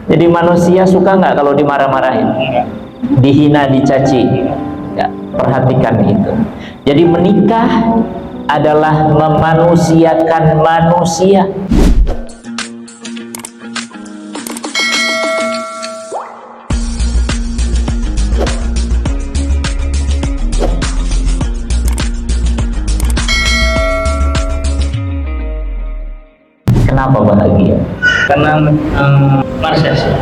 Jadi manusia suka nggak kalau dimarah-marahin, dihina, dicaci? Ya, perhatikan itu. Jadi menikah adalah memanusiakan manusia. Kenapa bahagia? Karena Marsha sih.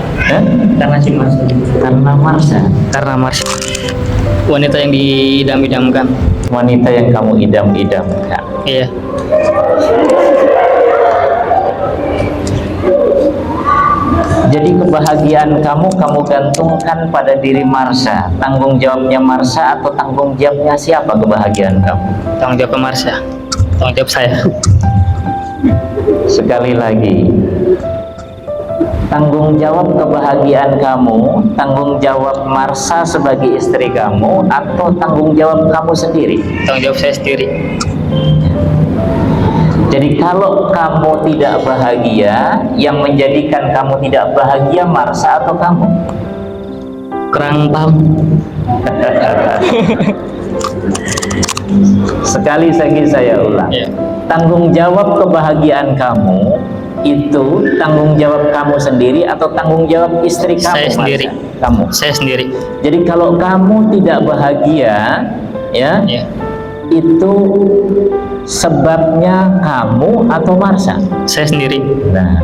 Karena si Marsha. Karena Marsha. Karena Marsha. Wanita yang diidam-idamkan. Wanita yang kamu idam-idamkan. Iya. Jadi kebahagiaan kamu gantungkan pada diri Marsha. Tanggung jawabnya Marsha atau tanggung jawabnya siapa kebahagiaan kamu? Tanggung jawab Marsha. Tanggung jawab saya. Sekali lagi, tanggung jawab kebahagiaan kamu, tanggung jawab Marsha sebagai istri kamu, atau tanggung jawab kamu sendiri? Tanggung jawab saya sendiri. Jadi kalau kamu tidak bahagia, yang menjadikan kamu tidak bahagia Marsha atau kamu? Kurang paham. Sekali lagi saya ulang. Iya. Tanggung jawab kebahagiaan kamu itu tanggung jawab kamu sendiri atau tanggung jawab istri kamu? Saya sendiri. Marsha? Kamu. Saya sendiri. Jadi kalau kamu tidak bahagia, ya, Iya. itu sebabnya kamu atau Marsha? Saya sendiri. Nah,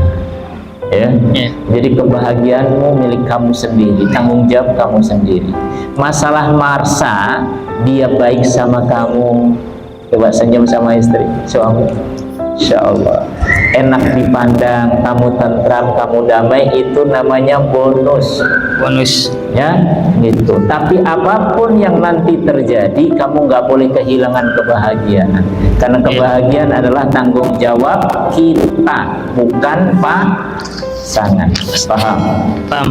ya. Iya. Jadi kebahagiaanmu milik kamu sendiri, tanggung jawab kamu sendiri. Masalah Marsha, dia baik sama kamu, coba senyum sama istri, suami, Insya Allah enak dipandang, kamu tentram, kamu damai, itu namanya bonus. Bonus. Ya, gitu. Tapi apapun yang nanti terjadi, kamu nggak boleh kehilangan kebahagiaan, karena kebahagiaan adalah tanggung jawab kita, bukan pasangan. Paham? Paham.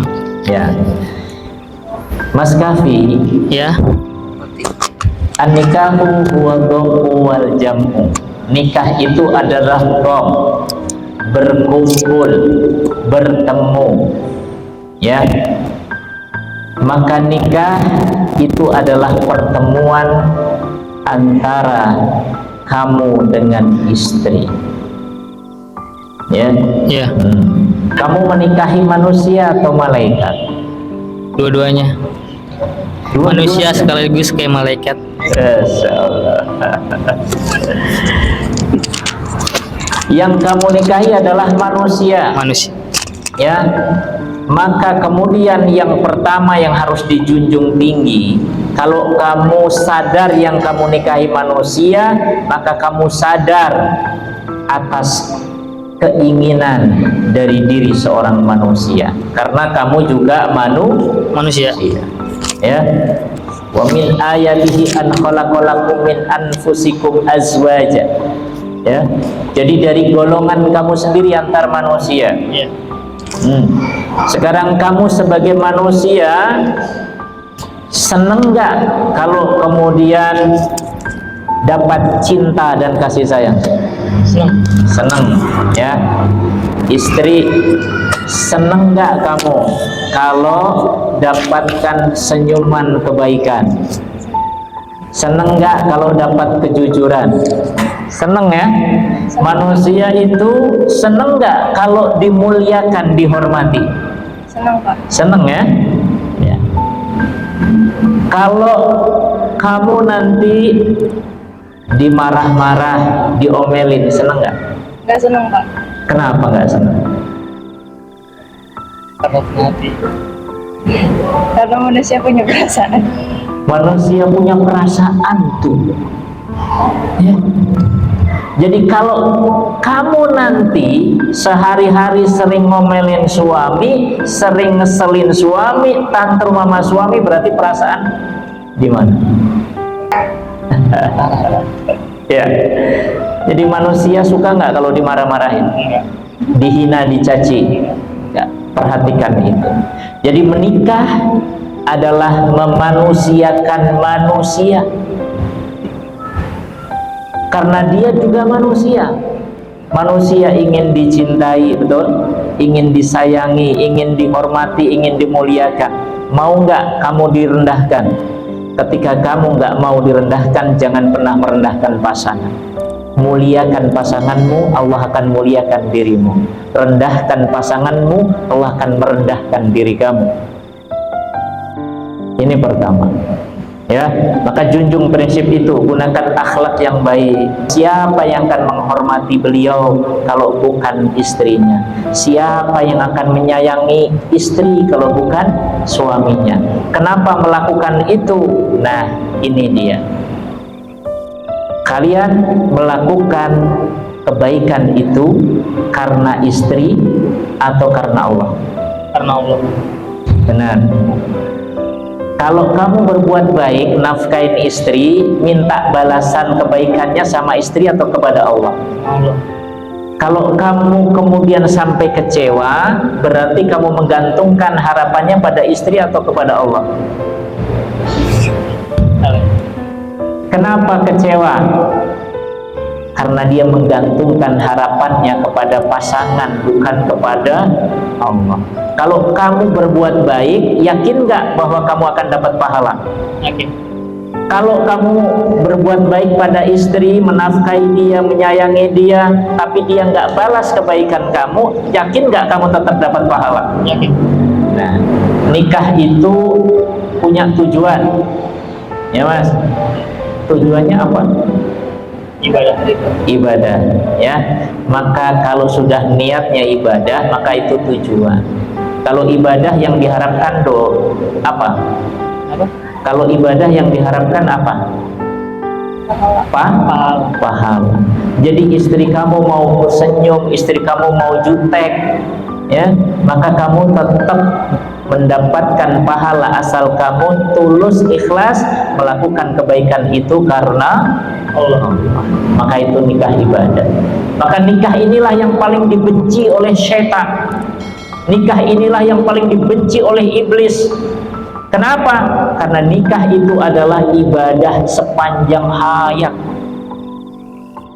Ya. Mas Kafi, Ya. an-nikahu huwa dhammu wal jam'u. Nikah itu adalah dom, berkumpul, bertemu. Ya. Maka nikah itu adalah pertemuan antara kamu dengan istri. Ya. Ya. Kamu menikahi manusia atau malaikat? Dua-duanya. Manusia sekaligus kayak malaikat. Yang kamu nikahi adalah manusia. Manusia. Ya. Maka kemudian yang pertama yang harus dijunjung tinggi, kalau kamu sadar yang kamu nikahi manusia, maka kamu sadar atas keinginan dari diri seorang manusia, karena kamu juga manusia. Ya. Wa min ayatihi an khalaqalakum min anfusikum azwaja. Ya. Jadi dari golongan kamu sendiri antar manusia. Ya. Sekarang kamu sebagai manusia seneng nggak kalau kemudian dapat cinta dan kasih sayang? Seneng, ya. Istri, seneng nggak kamu kalau dapatkan senyuman kebaikan? Seneng nggak kalau dapat kejujuran? Seneng, ya. Manusia itu seneng nggak kalau dimuliakan, dihormati? Senang, Pak. Seneng, ya. Ya. Kalau kamu nanti dimarah-marah, diomelin, seneng nggak? Nggak senang, Pak. Kenapa nggak seneng? Takut mati. Karena manusia punya perasaan. Manusia punya perasaan tuh. Ya. Jadi kalau kamu nanti sehari-hari sering ngomelin suami, sering ngeselin suami, tantrum sama suami, berarti perasaan di mana? Ya. Jadi manusia suka nggak kalau dimarah-marahin, dihina, dicaci? Ya, perhatikan itu. Jadi menikah adalah memanusiakan manusia, karena dia juga manusia. Manusia ingin dicintai, betul? Ingin disayangi, ingin dihormati, ingin dimuliakan. Mau nggak kamu direndahkan? Ketika kamu nggak mau direndahkan, jangan pernah merendahkan pasangan. Muliakan pasanganmu, Allah akan muliakan dirimu. Rendahkan pasanganmu, Allah akan merendahkan diri kamu. Ini pertama. Ya, maka junjung prinsip itu, gunakan akhlak yang baik. Siapa yang akan menghormati beliau kalau bukan istrinya? Siapa yang akan menyayangi istri kalau bukan suaminya? Kenapa melakukan itu? Nah, ini dia. Kalian melakukan kebaikan itu karena istri atau karena Allah? Karena Allah. Benar. Kalau kamu berbuat baik, nafkahin istri, minta balasan kebaikannya sama istri atau kepada Allah? Allah. Kalau kamu kemudian sampai kecewa, berarti kamu menggantungkan harapannya pada istri atau kepada Allah? Kenapa kecewa? Karena dia menggantungkan harapannya kepada pasangan, bukan kepada Allah. Kalau kamu berbuat baik, yakin nggak bahwa kamu akan dapat pahala? Yakin. Kalau kamu berbuat baik pada istri, menafkahi dia, menyayangi dia, tapi dia nggak balas kebaikan kamu, yakin nggak kamu tetap dapat pahala? Yakin. Nah, nikah itu punya tujuan, ya Mas. Tujuannya apa? Ibadah. Ibadah, ya. Maka kalau sudah niatnya ibadah, maka itu tujuan. Kalau ibadah yang diharapkan apa? Apa? Kalau ibadah yang diharapkan apa? Pahala. Jadi istri kamu mau senyum, istri kamu mau jutek, ya, maka kamu tetap mendapatkan pahala asal kamu tulus ikhlas melakukan kebaikan itu karena Allah. Maka itu nikah ibadah. Maka nikah inilah yang paling dibenci oleh syaitan. Nikah inilah yang paling dibenci oleh iblis. Kenapa? Karena nikah itu adalah ibadah sepanjang hayat.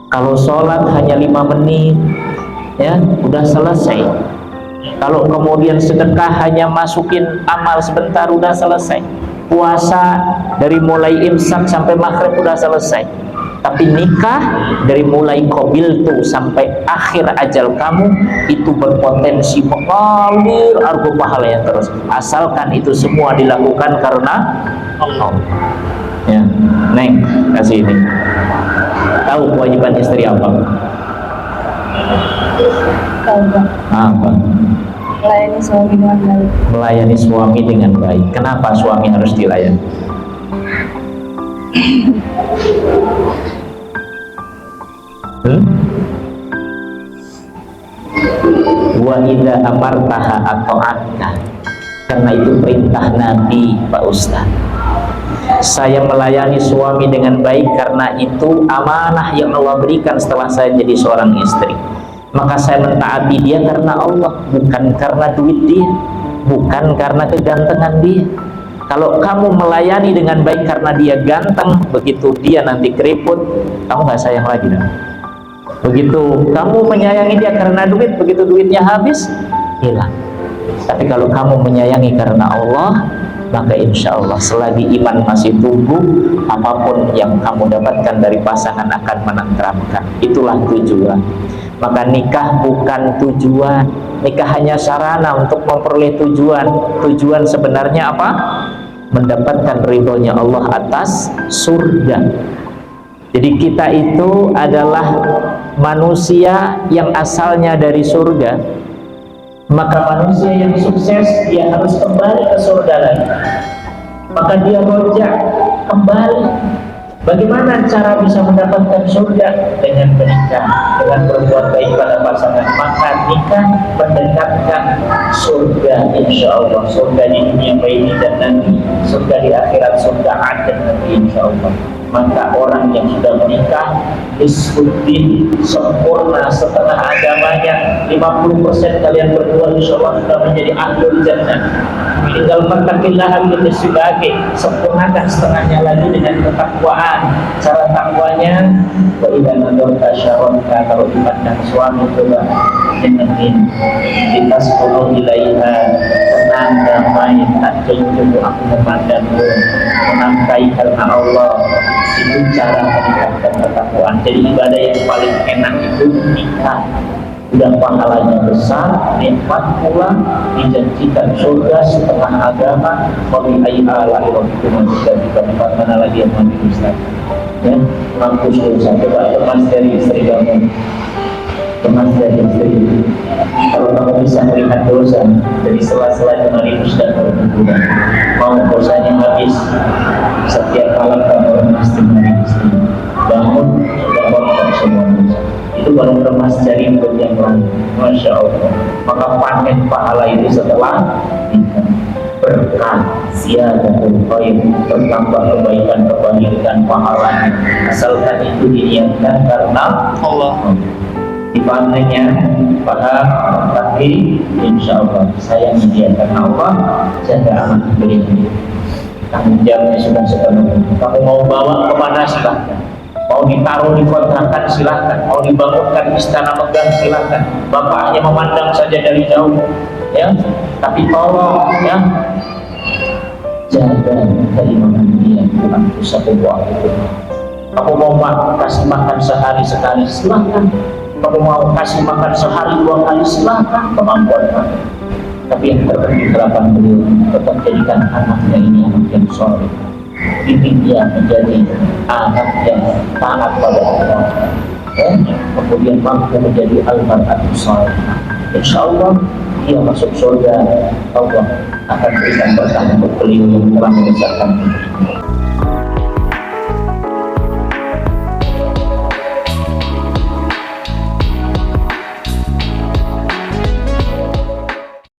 Kalau sholat hanya 5 menit, ya, udah selesai. Kalau kemudian sedekah hanya masukin amal sebentar, udah selesai. Puasa dari mulai imsak sampai maghrib udah selesai. Tapi nikah dari mulai qabiltu sampai akhir ajal kamu itu berpotensi mengalir argo pahalanya terus, asalkan itu semua dilakukan karena Allah. Ya, Neng, kasih ini. Tahu kewajiban istri apa? Tahu Bang. Apa? Melayani suami dengan baik. Melayani suami dengan baik. Kenapa suami harus dilayani? Wa idza amartaha ata'atka. Karena itu perintah Nabi, Pak Ustaz. Saya melayani suami dengan baik karena itu amanah yang Allah berikan setelah saya jadi seorang istri. Maka saya mentaati dia karena Allah, bukan karena duit dia, bukan karena kegantengan dia. Kalau kamu melayani dengan baik karena dia ganteng, begitu dia nanti keriput, kamu nggak sayang lagi dong. Begitu kamu menyayangi dia karena duit, begitu duitnya habis, hilang. Tapi kalau kamu menyayangi karena Allah, maka insya Allah selagi iman masih tumbuh, apapun yang kamu dapatkan dari pasangan akan menenteramkan. Itulah tujuan. Maka nikah bukan tujuan, nikah hanya sarana untuk memperoleh tujuan. Tujuan sebenarnya apa? Mendapatkan ridhonya Allah atas surga. Jadi kita itu adalah manusia yang asalnya dari surga. Maka manusia yang sukses dia harus kembali ke surga lagi. Maka dia rojak kembali. Bagaimana cara bisa mendapatkan surga? Dengan menikah, dengan berbuat baik pada pasangan. Maka nikah mendekatkan surga, insya Allah. Surga di dunia baik dan nanti, surga di akhirat, surga adil nanti, insya Allah. maka orang yang sudah menikah disebutkan sempurna setengah agamanya, 50% kalian berdua insya Allah sudah menjadi ahlul jannah. Tinggal bertakillah kita sebagai sempurnakan setengahnya lagi dengan ketakwaan. Cara takwanya, wa idza nadarta syaronka, kalau dipandang suami coba dengan ditas kuno ilaiha, tenang damai, tak jauh-jauh aku memandangmu, menangkai karena Allah. Itu cara meningkatkan ketakwaan. Jadi ibadah yang paling enak itu nikah. Udah pahalanya besar, nikmat pula, dijanjikan surga setengah agama. Wabi ayyi ala rabbikum tukadziban, mana lagi yang mandi Ustaz? Ya, mampus dosa. Coba teman dari istri kamu, teman dari istri. Kalau kamu bisa melihat dosa dari sela-sela dengan ibu dan berhubungan, mau dosanya habis. Setiap malam kamu mesti dengan istri, bangun dan melakukan semua dosa. Itu baru remas jari untuk yang lain. Masya Allah. Maka panen pahala itu setelah nikah. Berkah, ziyadatul khair, bertambah kebaikan pahalanya. Asalkan itu diniatkan karena Allah. Dipanennya paham terakhir, insya Allah saya niatkan Allah, jaga amanah beliau. Tanggung jawabnya sudah sepenuhnya. Kamu mau bawa kemana silahkan. Mau ditaruh di kontrakan silahkan, mau dibangunkan istana megah silahkan. Bapaknya memandang saja dari jauh, ya. Tapi tolong, ya, jaga keimanan dia. Tuhan satu buah itu. Kamu mau kasih makan sehari sekali silahkan. Kamu mau kasih makan sehari 2 kali silahkan, kemampuan kamu. Tapi yang terpenting harapan beliau tetap jadikan anaknya ini anak yang soleh. Bimbing dia menjadi anak yang taat pada Allah, kemudian mampu menjadi al-mar'atus salihah. Insya Allah dia masuk surga. Allah akan berikan berkah untuk beliau yang telah mengerjakan ini.